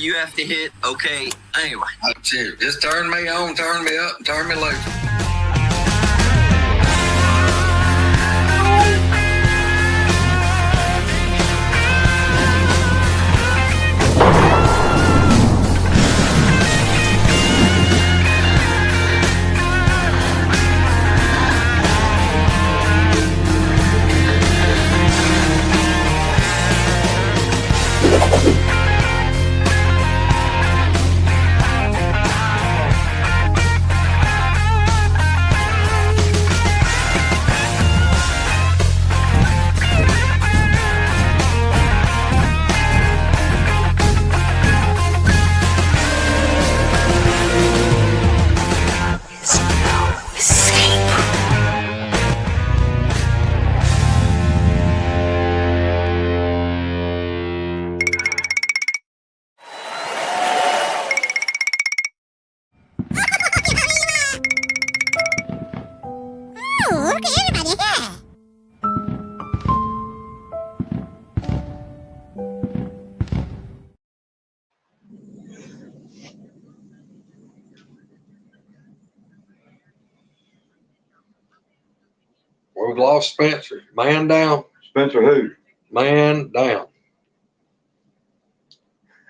you have to hit. Okay. Anyway. Just turn me on, turn me up, and turn me loose. We've lost Spencer. Man down. Spencer who? Man down.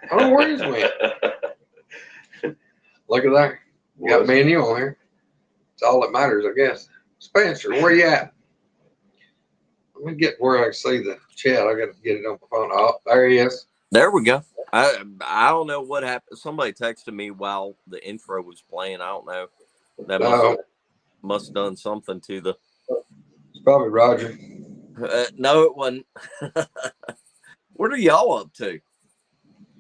I don't know where he's went. Look at that. Got me and you on here. It's all that matters, I guess. Spencer, where you at? Let me get where I can see the chat. I got to get it on my phone. Oh, there he is. There we go. I don't know what happened. Somebody texted me while the intro was playing. I don't know. That must have done something to the. It's probably Roger. No, it wasn't. What are y'all up to?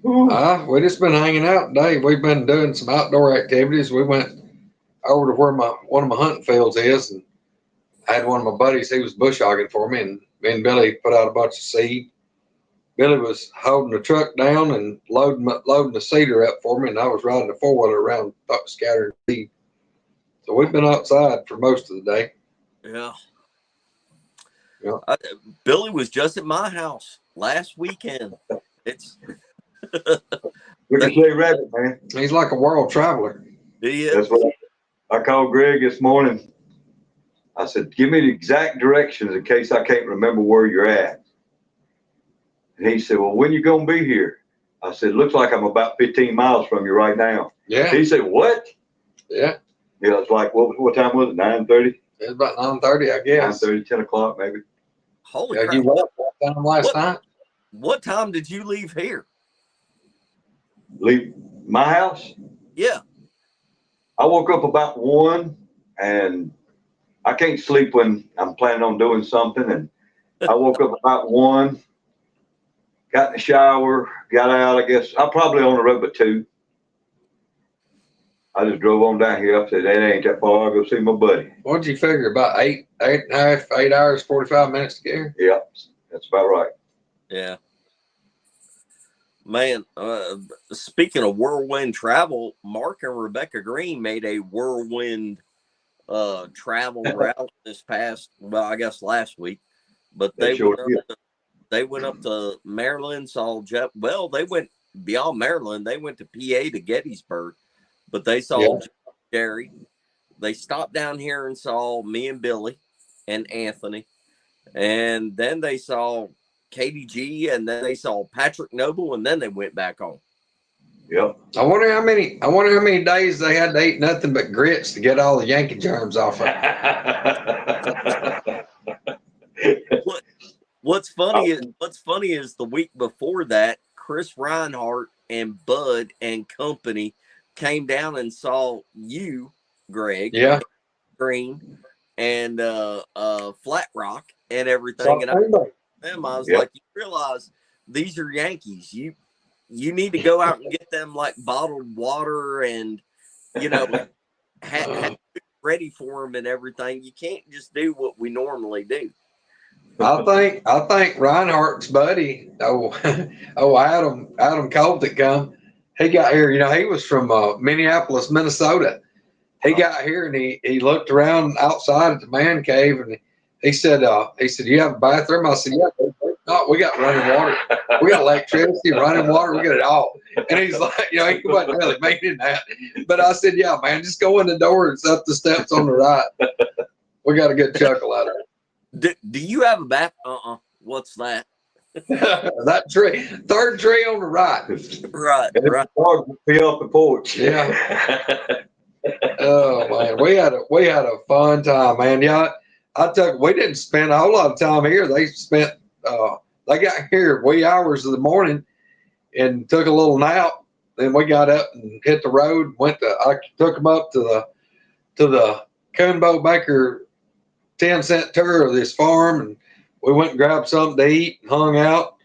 We just been hanging out today. We've been doing some outdoor activities. We went over to where one of my hunting fields is, and I had one of my buddies. He was bush hogging for me, and me and Billy put out a bunch of seed. Billy was holding the truck down and loading the cedar up for me, and I was riding the four-wheeler around scattering seed. So we've been outside for most of the day. Yeah. Yeah. Billy was just at my house last weekend. It's Ricochet Rabbit, man. He's like a world traveler. He is. That's what I called Greg this morning. I said, give me the exact directions in case I can't remember where you're at. And he said, well, when you going to be here? I said, looks like I'm about 15 miles from you right now. Yeah. He said, what? Yeah. Yeah, it's like, what time was it? 9:30? It was about 9:30, I guess. 9:30, 10 o'clock maybe. Holy Yeah, crap. you left that time last night? What time did you leave here? Leave my house? Yeah. I woke up about 1, and I can't sleep when I'm planning on doing something. And I woke up about 1, got in the shower, got out, I guess. I'm probably on the road by 2. I just drove on down here. I said, that ain't that far. I'll go see my buddy. What'd you figure? About 8 hours, 45 minutes to get here? Yeah, that's about right. Yeah. Man, speaking of whirlwind travel, Mark and Rebecca Green made a whirlwind travel route this past, well, I guess last week. But they went up to Maryland, they went beyond Maryland. They went to PA to Gettysburg, but they saw Jerry. They stopped down here and saw me and Billy and Anthony. And then they saw Katie G, and then they saw Patrick Noble, and then they went back home. Yep. I wonder how many days they had to eat nothing but grits to get all the Yankee germs off of it. What's funny is the week before that, Chris Reinhardt and Bud and company came down and saw you, Greg, Green, and Flat Rock and everything. And I was like, you realize these are Yankees. You need to go out and get them like bottled water and, have ready for them and everything. You can't just do what we normally do. I think Reinhardt's buddy, Adam Colt that come, he got here, he was from Minneapolis, Minnesota. He got here and he looked around outside at the man cave and he said, you have a bathroom? I said, yeah. No, we got running water. We got electricity, running water. We got it all. And he's like, you know, he wasn't really meaning that. But I said, yeah, man, just go in the door and up the steps on the right. We got a good chuckle out of it. Do you have a back? What's that? That tree, third tree on the right. Right, And right. the dog would be off the porch. Yeah. Oh man, we had a fun time, man. Yeah, we didn't spend a whole lot of time here. They got here wee hours of the morning and took a little nap. Then we got up and hit the road. I took them up to the Coonbo Baker 10-cent tour of this farm, and we went and grabbed something to eat and hung out.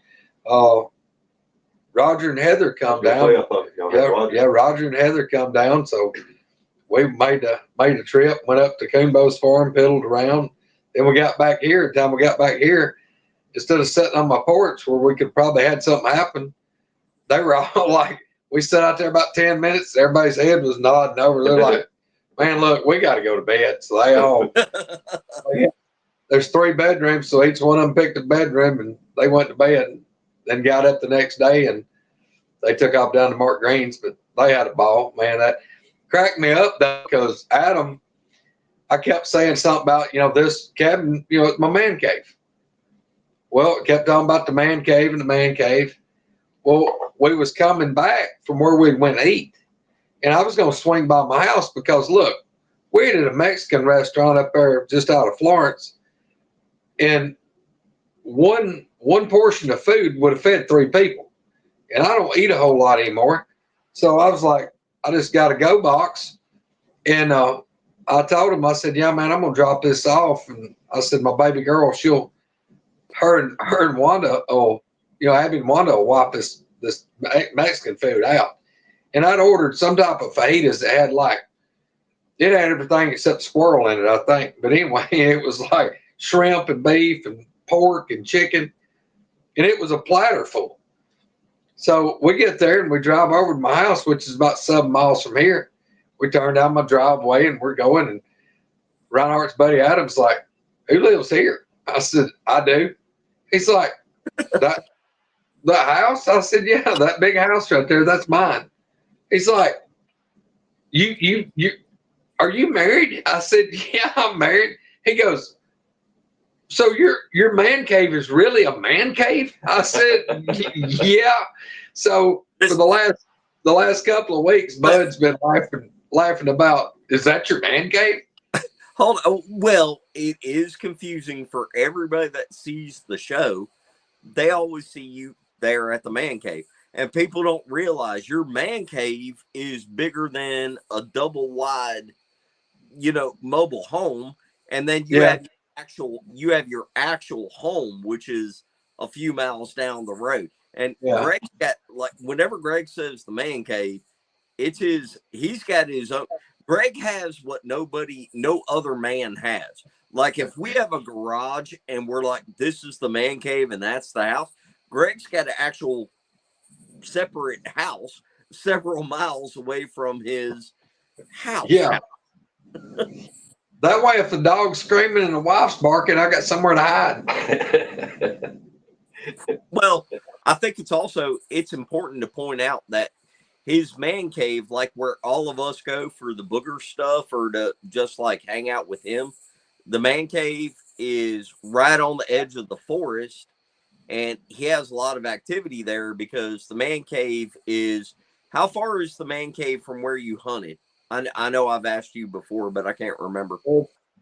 Roger and Heather come down. Yeah, Roger and Heather come down. So we made a trip, went up to Coonbo's farm, piddled around. Then we got back here. The time we got back here, instead of sitting on my porch where we could probably had something happen, they were all like, we sat out there about 10 minutes. Everybody's head was nodding over. They're like, man, look, we got to go to bed. So they all, there's 3 bedrooms. So each one of them picked a bedroom and they went to bed and then got up the next day and they took off down to Mark Green's, but they had a ball, man. That cracked me up though, because Adam, I kept saying something about, you know, this cabin, you know, it's my man cave. Well, it kept talking about the man cave and the man cave. Well, we was coming back from where we went to eat, and I was going to swing by my house because, look, we ate at a Mexican restaurant up there just out of Florence, and one portion of food would have fed 3 people, and I don't eat a whole lot anymore. So I was like, I just got a go box, and I told him, I said, yeah, man, I'm going to drop this off, and I said, my baby girl, her and Wanda, Abby and Wanda will wipe this Mexican food out. And I'd ordered some type of fajitas that had it had everything except squirrel in it, I think. But anyway, it was like shrimp and beef and pork and chicken. And it was a platter full. So we get there and we drive over to my house, which is about 7 miles from here. We turn down my driveway and we're going. And Reinhardt's buddy Adam's like, who lives here? I said, I do. He's like, the house? I said, yeah, that big house right there, that's mine. He's like, you are you married? I said, yeah, I'm married. He goes, so your man cave is really a man cave? I said, yeah. So for the last couple of weeks, Bud's been laughing about, is that your man cave? Hold on. Well, it is confusing for everybody that sees the show. They always see you there at the man cave. And people don't realize your man cave is bigger than a double wide, mobile home. And then you have your actual home, which is a few miles down the road. And Greg's got, whenever Greg says the man cave, he's got his own. Greg has what no other man has. Like if we have a garage and we're like, this is the man cave and that's the house, Greg's got an actual separate house several miles away from his house. Yeah. That way, if the dog's screaming and the wife's barking, I got somewhere to hide. Well, I think it's important to point out that his man cave, like where all of us go for the booger stuff or to just like hang out with him, the man cave is right on the edge of the forest. And he has a lot of activity there because the man cave is, how far is the man cave from where you hunted? I know I've asked you before, but I can't remember.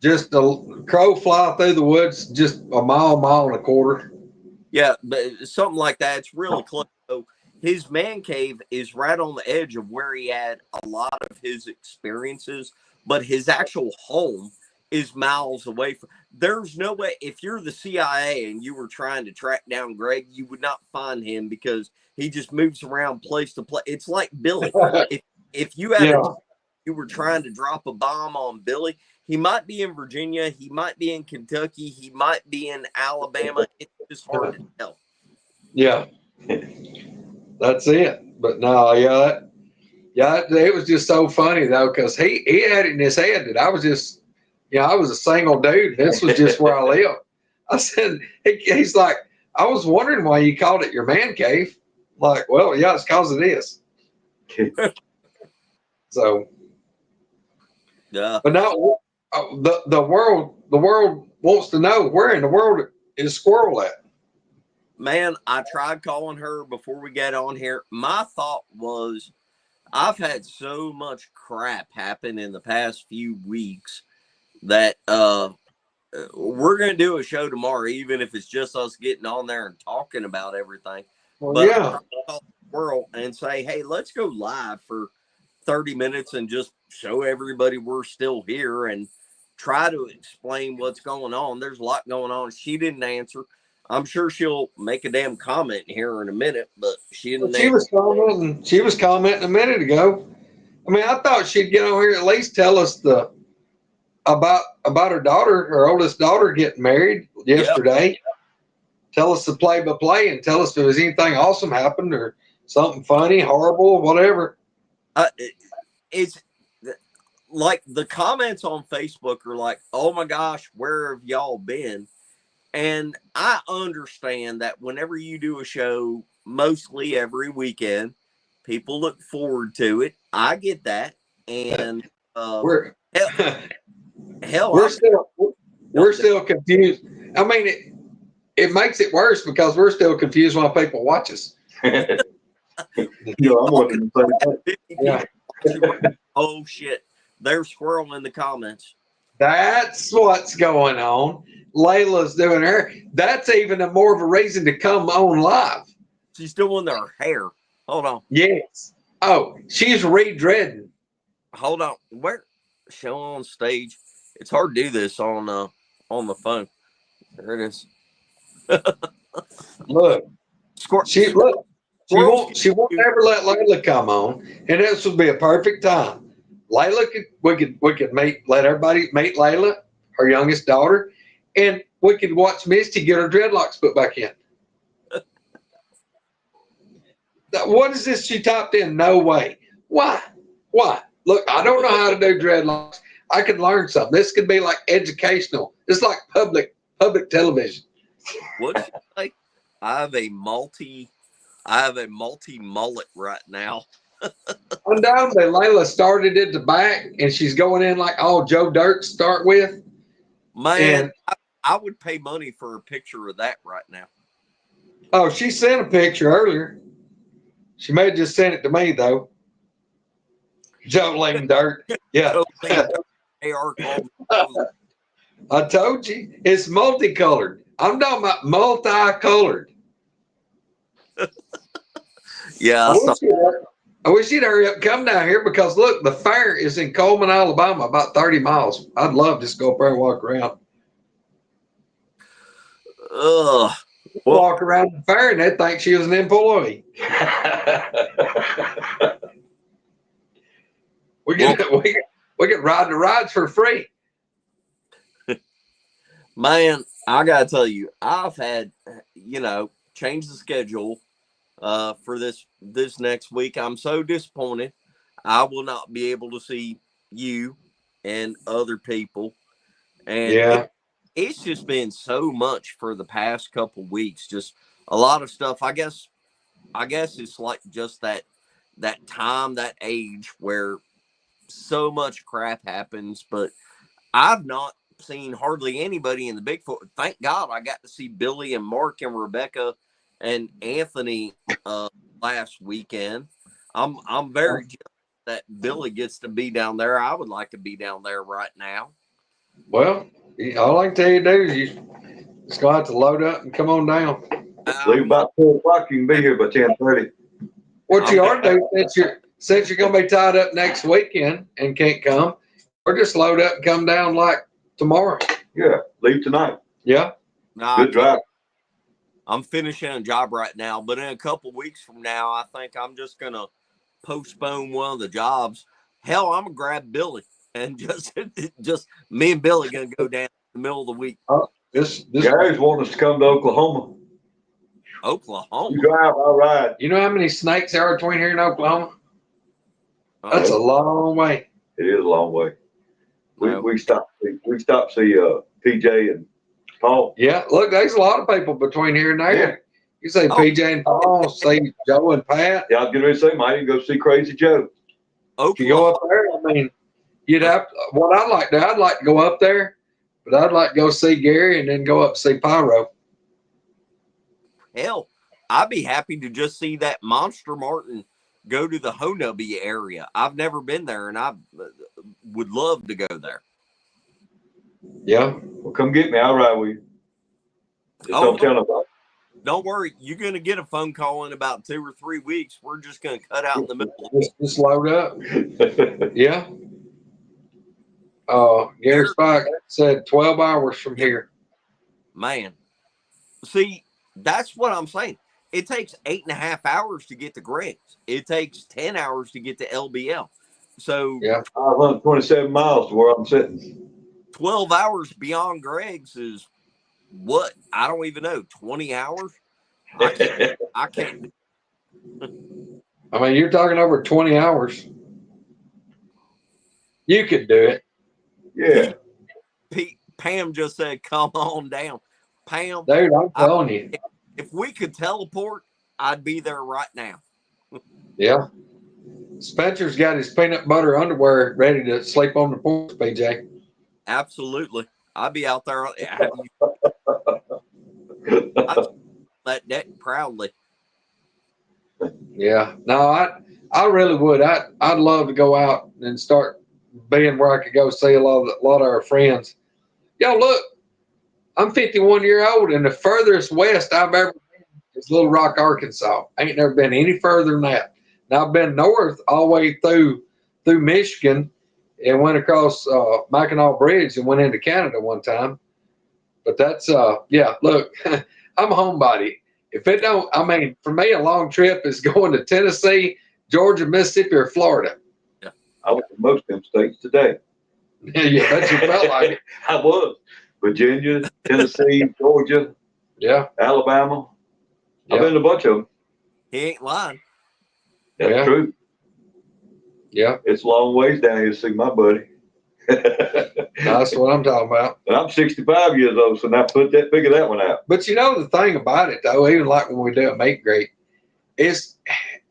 Just a crow fly through the woods, just a mile and a quarter. Yeah, but something like that. It's really close. So his man cave is right on the edge of where he had a lot of his experiences, but his actual home is miles away from. There's no way, if you're the CIA and you were trying to track down Greg, you would not find him because he just moves around place to place. It's like Billy. if you had you were trying to drop a bomb on Billy, he might be in Virginia, he might be in Kentucky, he might be in Alabama. It's just hard to tell. Yeah. That's it. But no, it was just so funny though, because he had it in his head that I was just, I was a single dude. This was just where I lived. I said, he's like, I was wondering why you called it your man cave. Like, well, yeah, it's because of this. So, Yeah. but now the world wants to know, where in the world is Squirrel at? Man, I tried calling her before we got on here. My thought was, I've had so much crap happen in the past few weeks that we're gonna do a show tomorrow, even if it's just us getting on there and talking about everything. Well, But I yeah. tried to call Squirrel and say, hey, let's go live for 30 minutes and just show everybody we're still here and try to explain what's going on. There's a lot going on. She didn't answer. I'm sure she'll make a damn comment here in a minute, but she didn't She was commenting. She was commenting a minute ago. I mean, I thought she'd get on here at least tell us about her daughter, her oldest daughter, getting married yesterday. Yep. Tell us the play-by-play and tell us if there was anything awesome happened or something funny, horrible, whatever. It's like the comments on Facebook are like, oh my gosh, where have y'all been? And I understand that whenever you do a show, mostly every weekend, people look forward to it. I get that. And we're hell, we're still confused. I mean, it makes it worse because we're still confused why people watch us. I'm wondering the same thing. Oh shit, there's Squirrel in the comments. That's what's going on. Layla's doing her. That's even more of a reason to come on live. She's doing her hair. Hold on. Yes. Oh, she's redreading. Hold on. Where? Show on stage. It's hard to do this on the phone. There it is. Look. She won't ever let Layla come on, and this would be a perfect time. Layla we could let everybody meet Layla, her youngest daughter, and we could watch Misty get her dreadlocks put back in. What is this she typed in? No way. Why? Look, I don't know how to do dreadlocks. I could learn something. This could be like educational. It's like public television. What's like? I have a multi mullet right now. Undoubtedly, Layla started at the back, and she's going in like all Joe Dirt to start with. Man, I would pay money for a picture of that right now. Oh, she sent a picture earlier. She may have just sent it to me, though. Jolene Dirt. Yeah. I told you. It's multicolored. I'm talking about multicolored. Yeah. I wish you'd hurry up and come down here because, look, the fair is in Coleman, Alabama, about 30 miles. I'd love to just go up there and walk around. Walk around the fair and they'd think she was an employee. we could ride the rides for free. Man, I gotta tell you, I've had, changed the schedule for this next week. I'm so disappointed. I will not be able to see you and other people. And it's just been so much for the past couple weeks. Just a lot of stuff. I guess it's like just that time, that age where so much crap happens. But I've not seen hardly anybody in the Bigfoot. Thank God I got to see Billy and Mark and Rebecca and Anthony last weekend. I'm very jealous that Billy gets to be down there. I would like to be down there right now. Well, all I can tell you to do is you just gonna have to load up and come on down. Leave about 4 o'clock. You can be here by 10:30. What you ought to do since you're gonna be tied up next weekend and can't come, or just load up and come down like tomorrow. Yeah, leave tonight. Yeah. Good drive. I'm finishing a job right now, but in a couple weeks from now, I think I'm just gonna postpone one of the jobs. Hell, I'm gonna grab Billy and just me and Billy gonna go down in the middle of the week. This guys want us to come to Oklahoma. Oklahoma. You drive, I'll ride. You know how many snakes there are between here and Oklahoma? That's a long way. It is a long way. We stopped see PJ and Paul. Yeah, look, there's a lot of people between here and there. You say Oh. PJ and Paul, say Joe and Pat. Yeah, I was getting ready to say, might even go see Crazy Joe. If you go up there, I mean, you'd have what I'd like to go up there, but I'd like to go see Gary and then go up and see Pyro. Hell, I'd be happy to just see that Monster Martin go to the Honubby area. I've never been there, and I would love to go there. Yeah. Well, come get me. I'll ride with you. Just don't tell nobody. Don't worry. You're going to get a phone call in about 2 or 3 weeks. We're just going to cut out in the middle. Just load up. Yeah. Gary Spike said 12 hours from here. Man. See, that's what I'm saying. It takes 8.5 hours to get to Greg's. It takes 10 hours to get to LBL. So yeah, 527 miles to where I'm sitting. 12 hours beyond Greg's is what? I don't even know. 20 hours? I can't. I mean, you're talking over 20 hours. You could do it. Yeah. Pam just said, come on down. Pam. Dude, I'm telling you. If we could teleport, I'd be there right now. Yeah. Spencer's got his peanut butter underwear ready to sleep on the porch, PJ. Absolutely. I'd be out there. I'd let that proudly. Yeah. No, I really would. I'd love to go out and start being where I could go see a lot of our friends. Yo, look, I'm 51 years old, and the furthest west I've ever been is Little Rock, Arkansas. I ain't never been any further than that. Now I've been north all the way through Michigan and went across Mackinac Bridge and went into Canada one time. But that's yeah. Look, I'm a homebody. If it don't, I mean, for me, a long trip is going to Tennessee, Georgia, Mississippi, or Florida. Yeah, I went to most of them states today. Yeah, that's you felt like it. I was. Virginia, Tennessee, Georgia, Yeah, Alabama. yeah. I've been to a bunch of them. he ain't lying. That's true. Yeah. It's a long ways down here to see my buddy. That's what I'm talking about. And I'm 65 years old, so now figure that one out. But you know the thing about it though, even like when we do a meet greet, is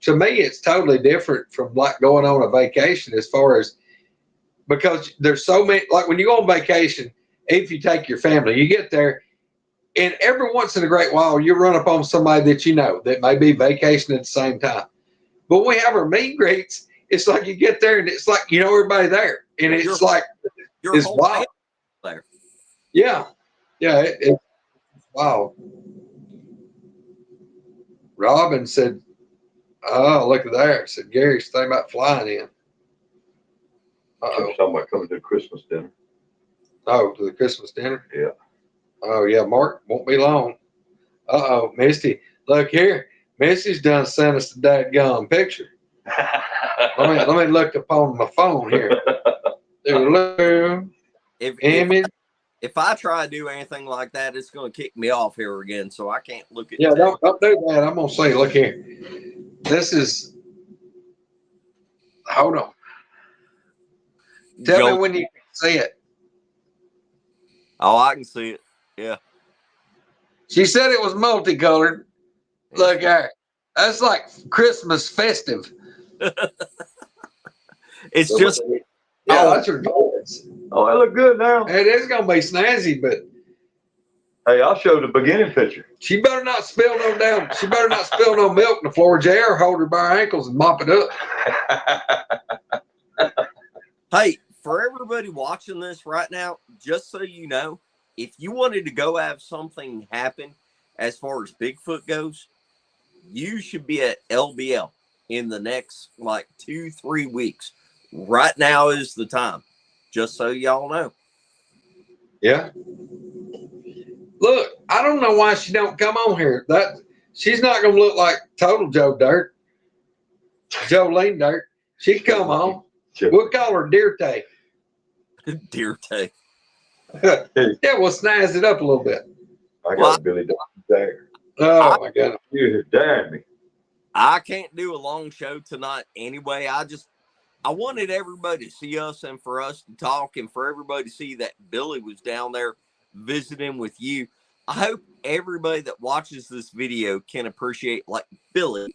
to me it's totally different from like going on a vacation as far as because there's so many like when you go on vacation, if you take your family, you get there and every once in a great while you run up on somebody that you know that may be vacationing at the same time. But when we have our meet greets, it's like you get there and it's like you know everybody there. And it's like it's wild. There. Yeah. Yeah, it's wild. Robin said, oh, look at there. Said Gary's thinking about flying in. Uh-oh. Talking about coming to the Christmas dinner. Oh, to the Christmas dinner? Yeah. Oh, yeah, Mark won't be long. Uh-oh, Misty. Look here. Misty's done sent us a dadgum picture. Let me look up on my phone here. If I try to do anything like that, it's going to kick me off here again, so I can't look at. Yeah, don't do that. I'm gonna say, look here. This is. Hold on. Tell me when you can see it. Oh, I can see it. Yeah. She said it was multicolored. Look there. That's like Christmas festive. It's so just. Yeah, that's ridiculous. Oh, that look good now. It is gonna be snazzy, but hey, I'll show the beginning picture. She better not spill no down. She better not spill no milk in the floor. JR hold her by her ankles and mop it up. Hey, for everybody watching this right now, just so you know, if you wanted to go have something happen as far as Bigfoot goes, you should be at LBL in the next like 2-3 weeks. Right now is the time, just so y'all know. Yeah. Look, I don't know why she don't come on here. She's not gonna look like total Joe Dirt, Jolene Dirt. She come on. We'll call her Deer Tay. Deer Tay. Yeah, we'll snazz it up a little bit. I got Billy Doc there. Oh my God. You're daring me. I can't do a long show tonight anyway. I wanted everybody to see us and for us to talk and for everybody to see that Billy was down there visiting with you. I hope everybody that watches this video can appreciate, like, Billy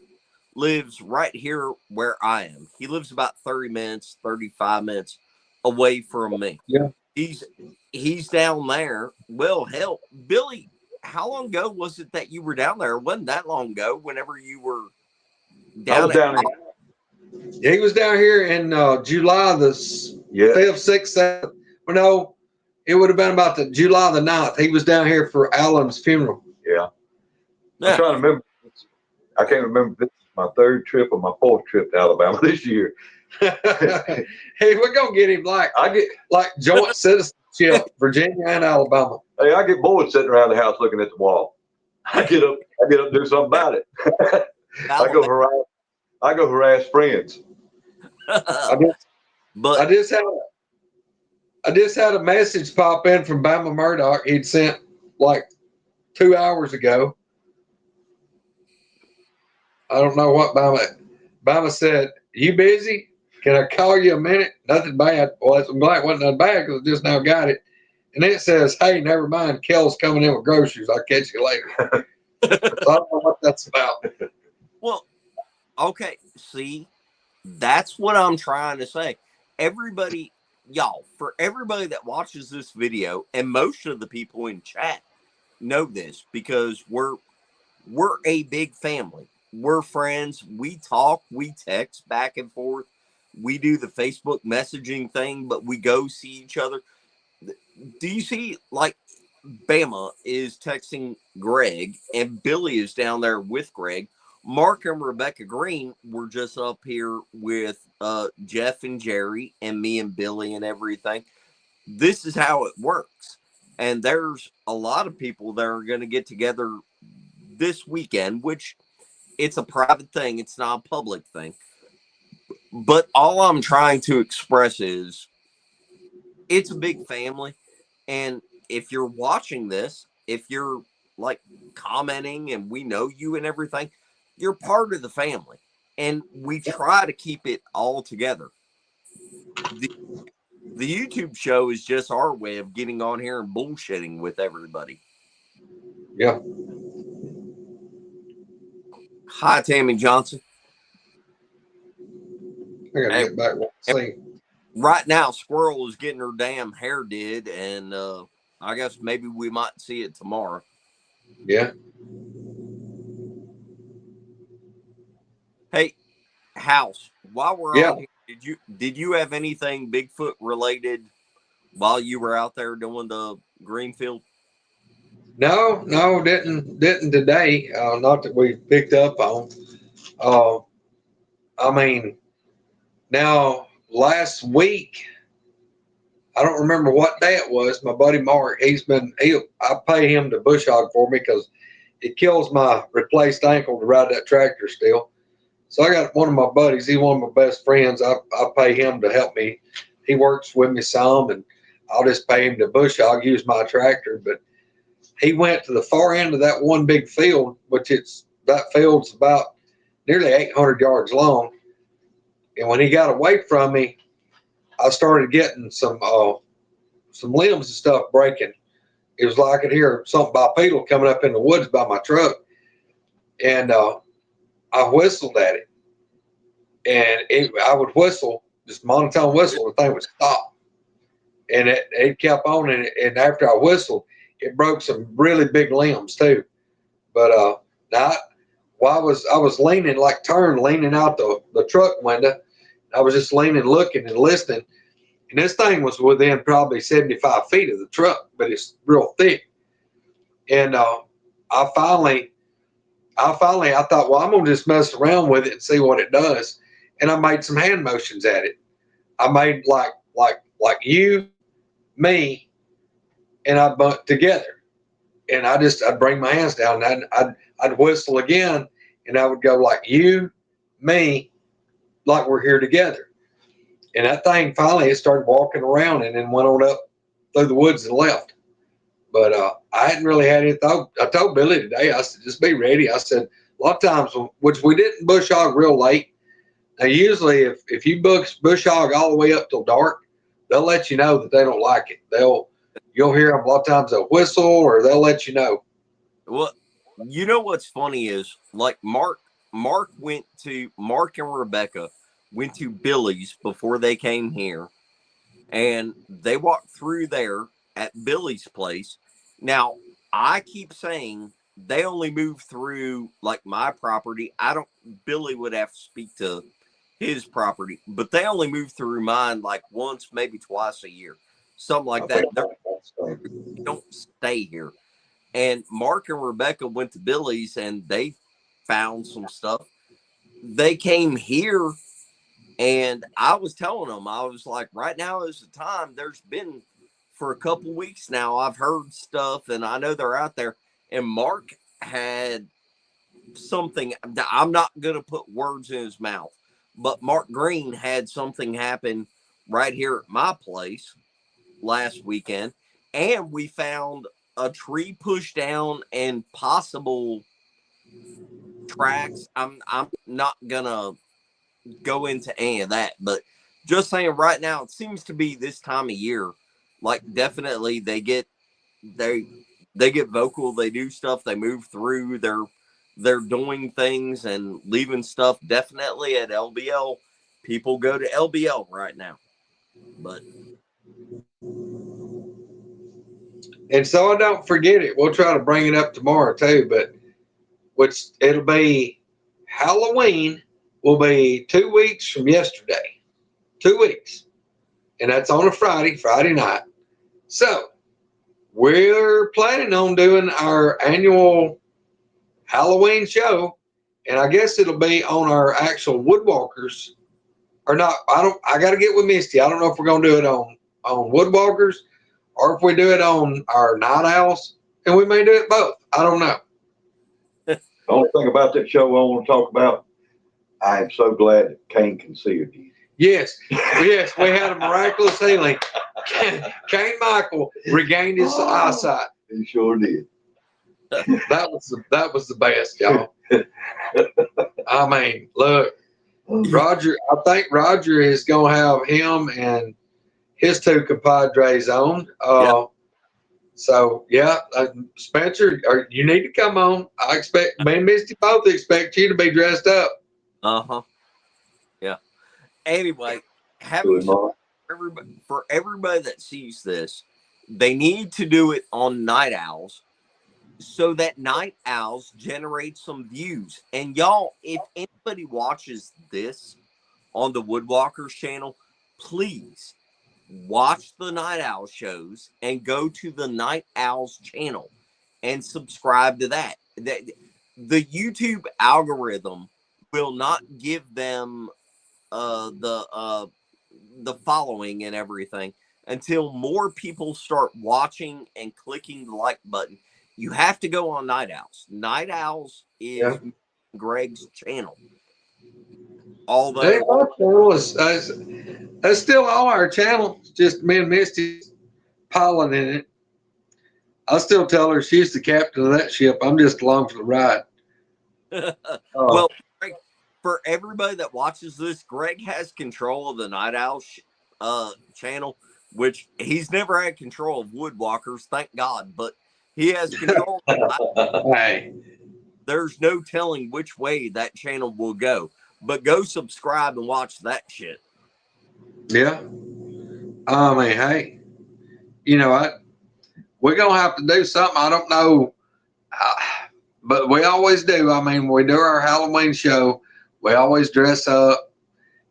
lives right here where I am. He lives about 30 minutes, 35 minutes away from me. Yeah. He's down there. Well, hell, Billy, how long ago was it that you were down there? It wasn't that long ago whenever you were I was down Yeah, he was down here in July the 5th, 6th, 7th. Well, no, it would have been about the July the 9th. He was down here for Alan's funeral. Yeah. I'm trying to remember. I can't remember if this is my third trip or my fourth trip to Alabama this year. Hey, we're gonna get him like joint citizenship, Virginia and Alabama. Hey, I get bored sitting around the house looking at the wall. I get up and do something about it. I go harass friends. I just had a message pop in from Bama Murdoch. He'd sent like 2 hours ago. I don't know what Bama said. You busy? Can I call you a minute? Nothing bad. Well, I'm glad it wasn't nothing bad because I just now got it. And it says, hey, never mind. Kel's coming in with groceries. I'll catch you later. So I don't know what that's about. Well, okay. See, that's what I'm trying to say. Everybody, y'all, for everybody that watches this video, and most of the people in chat know this because we're a big family. We're friends. We talk. We text back and forth. We do the Facebook messaging thing, but we go see each other. Do you see, like, Bama is texting Greg, and Billy is down there with Greg. Mark and Rebecca Green were just up here with Jeff and Jerry and me and Billy and everything. This is how it works. And there's a lot of people that are going to get together this weekend, which it's a private thing. It's not a public thing. But all I'm trying to express is it's a big family. And if you're watching this, if you're like commenting and we know you and everything, you're part of the family. And we try to keep it all together. The YouTube show is just our way of getting on here and bullshitting with everybody. Yeah. Hi, Tammy Johnson. I gotta get back. See. Right now, Squirrel is getting her damn hair did, and I guess maybe we might see it tomorrow. Yeah. Hey, House, while we're on here, did you have anything Bigfoot related while you were out there doing the Greenfield? No, didn't today. Not that we picked up on. I mean, now last week, I don't remember what day it was. My buddy Mark, I pay him to bush hog for me because it kills my replaced ankle to ride that tractor still. So I got one of my buddies. He's one of my best friends. I pay him to help me. He works with me some, and I'll just pay him to bush hog, use my tractor. But he went to the far end of that one big field, that field's about nearly 800 yards long. And when he got away from me, I started getting some limbs and stuff breaking. It was like I could hear something bipedal coming up in the woods by my truck. And I whistled at it. And I would whistle, just monotone whistle, the thing would stop. And it kept on. And after I whistled, it broke some really big limbs too. But I was leaning out the truck window. I was just leaning, looking and listening. And this thing was within probably 75 feet of the truck, but it's real thick. And I finally thought, well, I'm going to just mess around with it and see what it does. And I made some hand motions at it. I made like you, me, and I bunt together. And I'd bring my hands down and I'd whistle again, and I would go like you, me, like we're here together. And that thing finally, it started walking around and then went on up through the woods and left. But I hadn't really had any thought. I told Billy today, I said, just be ready. I said, a lot of times, which we didn't bush hog real late. Now, usually if you bush hog all the way up till dark, they'll let you know that they don't like it. you'll hear them a lot of times they'll whistle or they'll let you know. Well, you know what's funny is like Mark and Rebecca went to Billy's before they came here, and they walked through there at Billy's place. Now, I keep saying they only move through like my property. Billy would have to speak to his property, but they only move through mine like once, maybe twice a year, something like that. They don't stay here. And Mark and Rebecca went to Billy's and they found some stuff. They came here, and I was telling them, I was like, right now is the time. There's been for a couple weeks now, I've heard stuff and I know they're out there. And Mark had something, I'm not going to put words in his mouth, but Mark Green had something happen right here at my place last weekend. And we found a tree pushed down and possible tracks. I'm not gonna go into any of that, but just saying right now it seems to be this time of year. Like definitely they get vocal, they do stuff, they move through, they're doing things and leaving stuff definitely at LBL. People go to LBL right now. But And so I don't forget it. We'll try to bring it up tomorrow too, but which it'll be Halloween will be 2 weeks from yesterday. 2 weeks. And that's on a Friday night. So we're planning on doing our annual Halloween show. And I guess it'll be on our actual Woodwalkers. Or not, I gotta get with Misty. I don't know if we're gonna do it on Woodwalkers or if we do it on our Night Owls. And we may do it both. I don't know. The only thing about that show I want to talk about, I am so glad that Kane can see again. Yes, we had a miraculous healing. Kane Michael regained his eyesight. He sure did. That was the best, y'all. I mean, look, Roger. I think Roger is going to have him and his two compadres on. So yeah, Spencer, you need to come on. I expect me and Misty both expect you to be dressed up. Yeah. Anyway, for everybody that sees this, they need to do it on Night Owls so that Night Owls generate some views. And y'all, if anybody watches this on the Woodwalkers channel, please watch the Night Owl shows and go to the Night Owls channel and subscribe to that. The YouTube algorithm will not give them the following and everything until more people start watching and clicking the like button. You have to go on Night Owls. Night Owls is Greg's channel. Although our channel is that's still all our channel. Just me and Misty piling in it. I still tell her she's the captain of that ship. I'm just along for the ride. Well, Greg, for everybody that watches this, Greg has control of the Night Owl channel, which he's never had control of Woodwalkers, thank God, but he has control. Hey. There's no telling which way that channel will go, but go subscribe and watch that shit. Yeah. I mean, hey, you know what? We're going to have to do something. I don't know. But we always do. I mean, we do our Halloween show. We always dress up.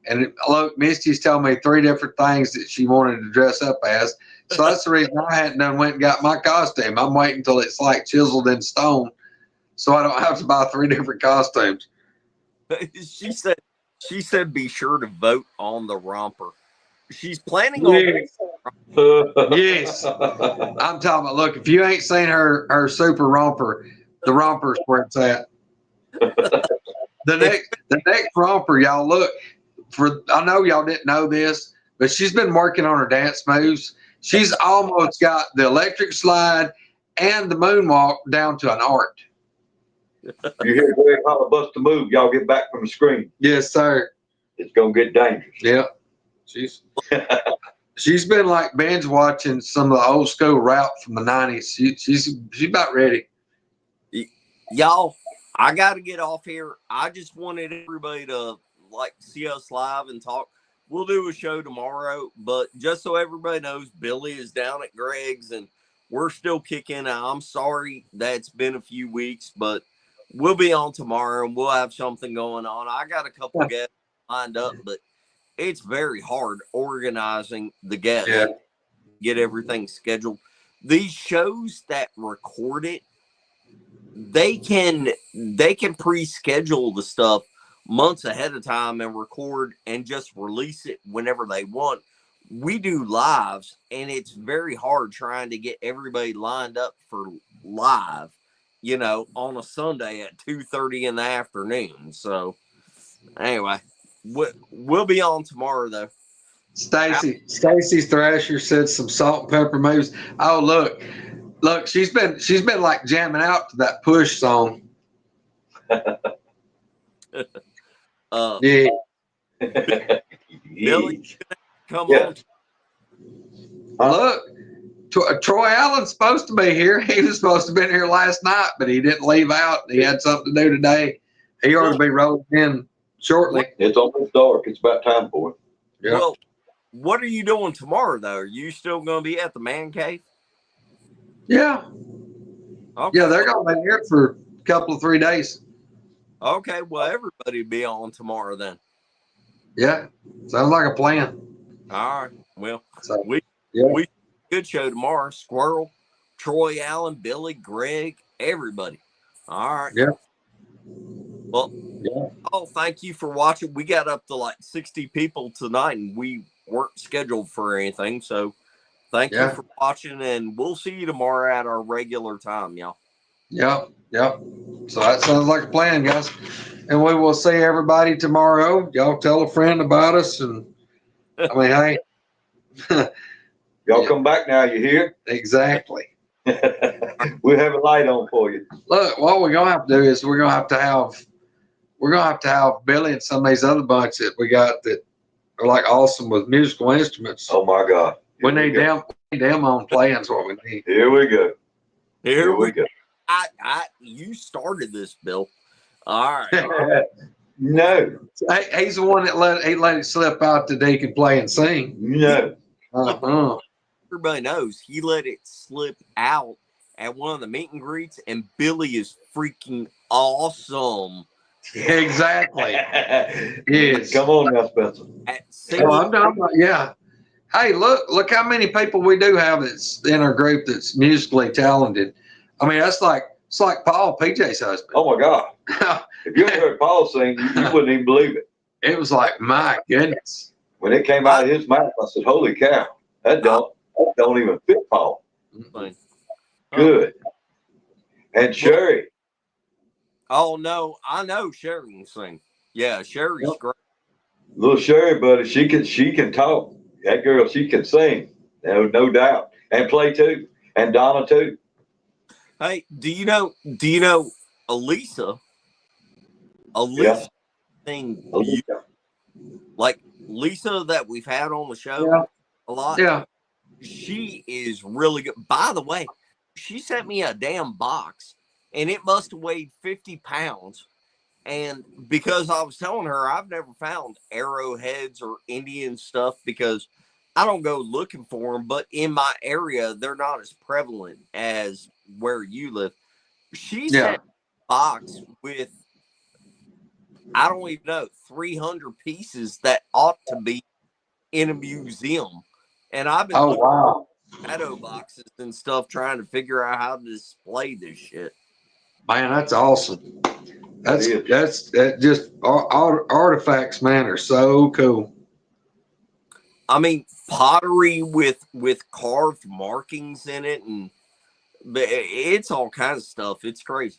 And look, Misty's telling me 3 different things that she wanted to dress up as. So that's the reason I hadn't done went and got my costume. I'm waiting until it's like chiseled in stone, so I don't have to buy 3 different costumes. She said be sure to vote on the romper. She's planning on. Yes. I'm talking about, look, if you ain't seen her super romper, the romper's where it's at. The next romper, y'all look. I know y'all didn't know this, but she's been working on her dance moves. She's almost got the electric slide and the moonwalk down to an art. You hear Greg holler, bust a move, y'all get back from the screen. Yes, sir. It's gonna get dangerous. Yeah. she's been like binge watching some of the old school rap from the 90s. She's about ready. Y'all, I got to get off here. I just wanted everybody to like see us live and talk. We'll do a show tomorrow, but just so everybody knows, Billy is down at Greg's and we're still kicking. I'm sorry that it's been a few weeks, but we'll be on tomorrow and we'll have something going on. I got a couple guests lined up, but it's very hard organizing the guests, get everything scheduled. These shows that record it, they can pre-schedule the stuff months ahead of time and record and just release it whenever they want. We do lives and it's very hard trying to get everybody lined up for live, on a Sunday at 2:30 in the afternoon. So anyway, we'll be on tomorrow though. Stacy Thrasher said some salt and pepper moves. Oh, look, she's been like jamming out to that Push song. Yeah. Billy, come on. Look, Troy Allen's supposed to be here. He was supposed to have been here last night, but he didn't leave out. He had something to do today. He ought to be rolling in shortly. It's almost dark. It's about time for it. Yep. Well, what are you doing tomorrow, though? Are you still going to be at the man cave? Yeah. Okay. Yeah, they're going to be here for a couple of 3 days. Okay, well, everybody be on tomorrow then. Yeah, sounds like a plan. All right. Well, So, we good show tomorrow. Squirrel, Troy Allen, Billy, Greg, everybody. All right. Yeah. Well, yeah. Oh, thank you for watching. We got up to like 60 people tonight, and we weren't scheduled for anything. So thank you for watching, and we'll see you tomorrow at our regular time, y'all. Yep. So that sounds like a plan, guys. And we will see everybody tomorrow. Y'all tell a friend about us. And I mean, hey. Y'all come back now, you hear? Exactly. We'll have a light on for you. Look, what we're gonna have to do is we're gonna have to have Billy and some of these other bunch that we got that are like awesome with musical instruments. Oh my God. We need them on plans what we need. Here we go. Here we go. You started this, Bill. All right. No. He's the one that let it slip out that he can play and sing. No. Everybody knows he let it slip out at one of the meet and greets, and Billy is freaking awesome. Exactly. Yes. Come on now, Spencer. Yeah. Hey, look how many people we do have that's in our group that's musically talented. I mean, it's like Paul, PJ's husband. Oh my God. If you ever heard Paul sing, you wouldn't even believe it. It was like, my goodness. When it came out of his mouth, I said, holy cow, that don't even fit Paul. Good. And Sherry. Oh no, I know Sherry can sing. Yeah, Sherry's great. Little Sherry, buddy, she can talk. That girl, she can sing. No doubt. And play too. And Donna too. Hey, do you know Elisa? Thing like Lisa that we've had on the show a lot. Yeah. She is really good. By the way, she sent me a damn box and it must have weighed 50 pounds. And because I was telling her I've never found arrowheads or Indian stuff because I don't go looking for them, but in my area, they're not as prevalent as where you live. She sent a box with, I don't even know, 300 pieces that ought to be in a museum. And I've been looking at shadow boxes and stuff trying to figure out how to display this shit. Man, that's awesome. That's just artifacts, man, are so cool. I mean, pottery with carved markings in it, and it's all kinds of stuff. It's crazy.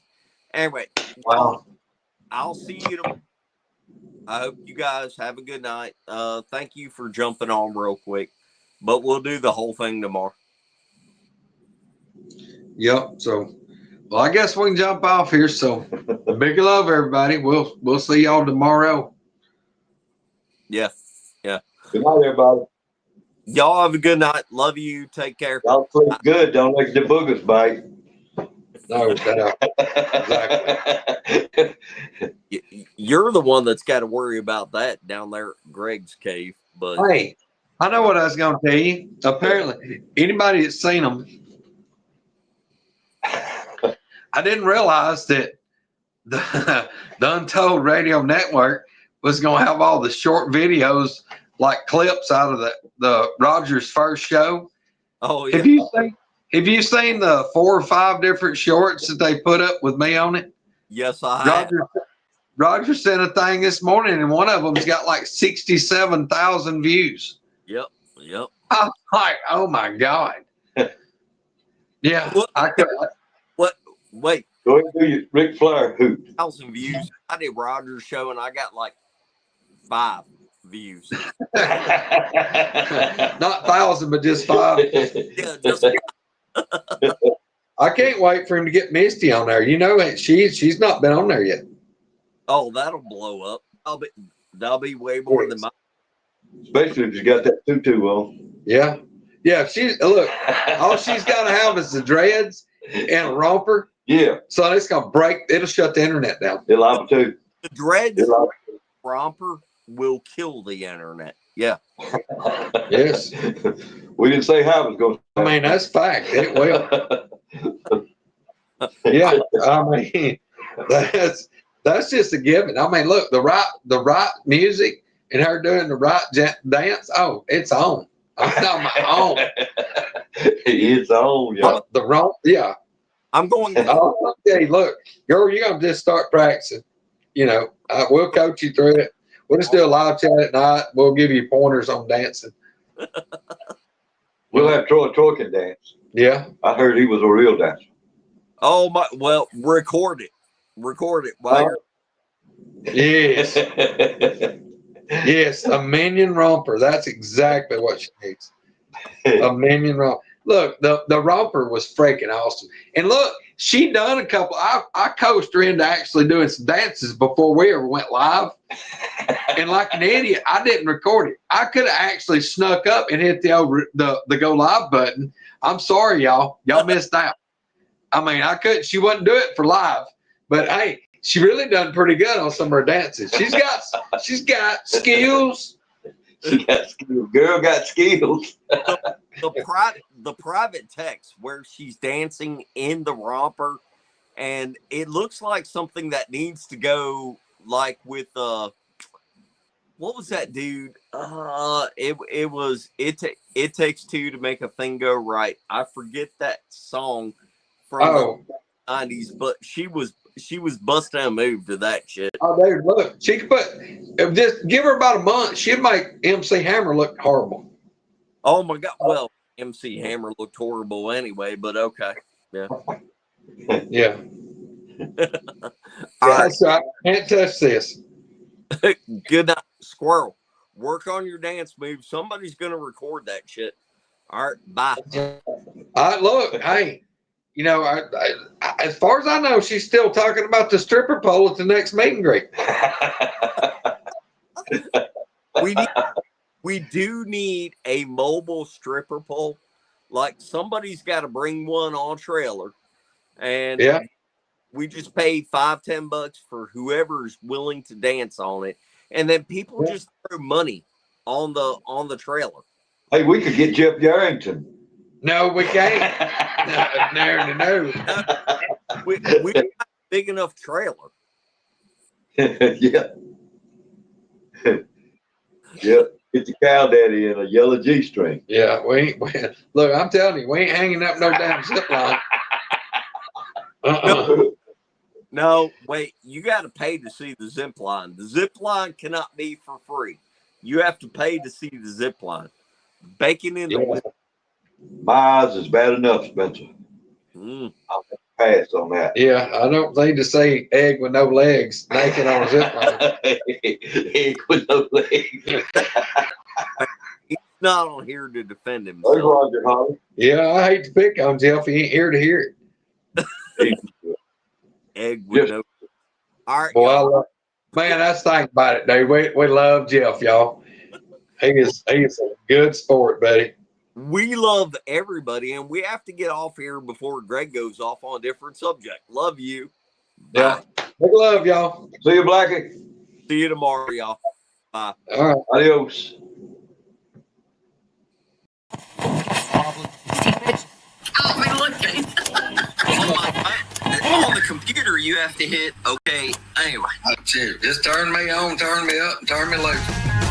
Anyway, I'll see you tomorrow. I hope you guys have a good night. Thank you for jumping on real quick, but we'll do the whole thing tomorrow. Yep. So, well, I guess we can jump off here. So, big love, everybody. We'll see y'all tomorrow. Yeah. Good night, everybody. Y'all have a good night. Love you. Take care. Y'all sleep good. Don't let the boogers bite. No doubt. Exactly. You're the one that's got to worry about that down there at Greg's cave. But Hey, I know what I was going to tell you. Apparently, anybody that's seen them, I didn't realize that the Untold Radio Network was going to have all the short videos, like clips out of the Rogers first show. oh yeah, Have you seen the 4 or 5 different shorts that they put up with me on it? yes I have. Roger sent a thing this morning, and one of them's got like 67,000 views. Yep. I'm like, oh my God. Yeah, What? I could. What? Wait, Go ahead and do your Ric Flair hoot. 1,000 views. I did Roger's show and I got like 5 views. Not 1,000, but just 5. Yeah, just I can't wait for him to get Misty on there. You know, she's not been on there yet. oh, that'll blow up. That'll be way more than mine. Especially if you got that tutu on. Yeah. Yeah, look, all she's got to have is the dreads and a romper. Yeah. So it's going to it'll shut the internet down. It'll have to. The dreads romper will kill the internet. Yeah. Yes. We didn't say how it was going to. I mean, that's fact. It will. Yeah. I mean, that's just a given. I mean, look, the right music and her doing the right dance. Oh, it's on. I'm on my own. It's on, yeah. The wrong, yeah. I'm going. Okay, look, girl, you're gonna just start practicing. You know, we'll coach you through it. We'll just do a live chat at night. We'll give you pointers on dancing. We'll have Troy can dance. Yeah, I heard he was a real dancer. Oh my! Well, record it. Record it. While yes, yes, a minion romper. That's exactly what she needs. A minion romper. Look, the romper was freaking awesome. And look, she done a couple. I coached her into actually doing some dances before we ever went live. And like an idiot, I didn't record it. I could have actually snuck up and hit the go live button. I'm sorry, y'all. Y'all missed out. I mean, I couldn't. She wouldn't do it for live. But hey, she really done pretty good on some of her dances. She's got skills. She got skills. Girl got skills. the private text where she's dancing in the romper, and it looks like something that needs to go like with what was that dude? It takes two to make a thing go right. I forget that song from the 90s, but she was busting a move to that shit. Oh, dude, look, she could just give her about a month. She'd make MC Hammer look horrible. Oh my God! Well, MC Hammer looked horrible anyway, but okay, yeah, yeah. All right. So I can't touch this. Good night, Squirrel. Work on your dance move. Somebody's gonna record that shit. All right, bye. Look, hey, you know, I, as far as I know, she's still talking about the stripper pole at the next meet and greet. We do need a mobile stripper pole. Like somebody's got to bring one on trailer, and yeah, we just pay $5-10 for whoever's willing to dance on it, and then people just throw money on the trailer. Hey, we could get Jeff Yarrington. No, we can't. No. We got a big enough trailer. Yeah. Yeah. Get the cow daddy in a yellow G-string. Yeah, look, I'm telling you, we ain't hanging up no damn zip line. No, wait, you got to pay to see the zip line. The zip line cannot be for free. You have to pay to see the zip line. Bacon in the window. My eyes is bad enough, Spencer. I'll pass on that. Yeah, I don't need to say egg with no legs naked on a zip line. Egg with no legs. He's not on here to defend There's himself. Roger Holly. Yeah, I hate to pick on Jeff. He ain't here to hear it. Egg with no. All right, Well, man, let's think about it, dude. We love Jeff, y'all. He is a good sport, buddy. We love everybody, and we have to get off here before Greg goes off on a different subject. Love you. Yeah. Big love, y'all. See you, Blackie. See you tomorrow, y'all. Bye. All right. Adios. On the computer, you have to hit okay. Anyway, Just turn me on, turn me up, and turn me loose.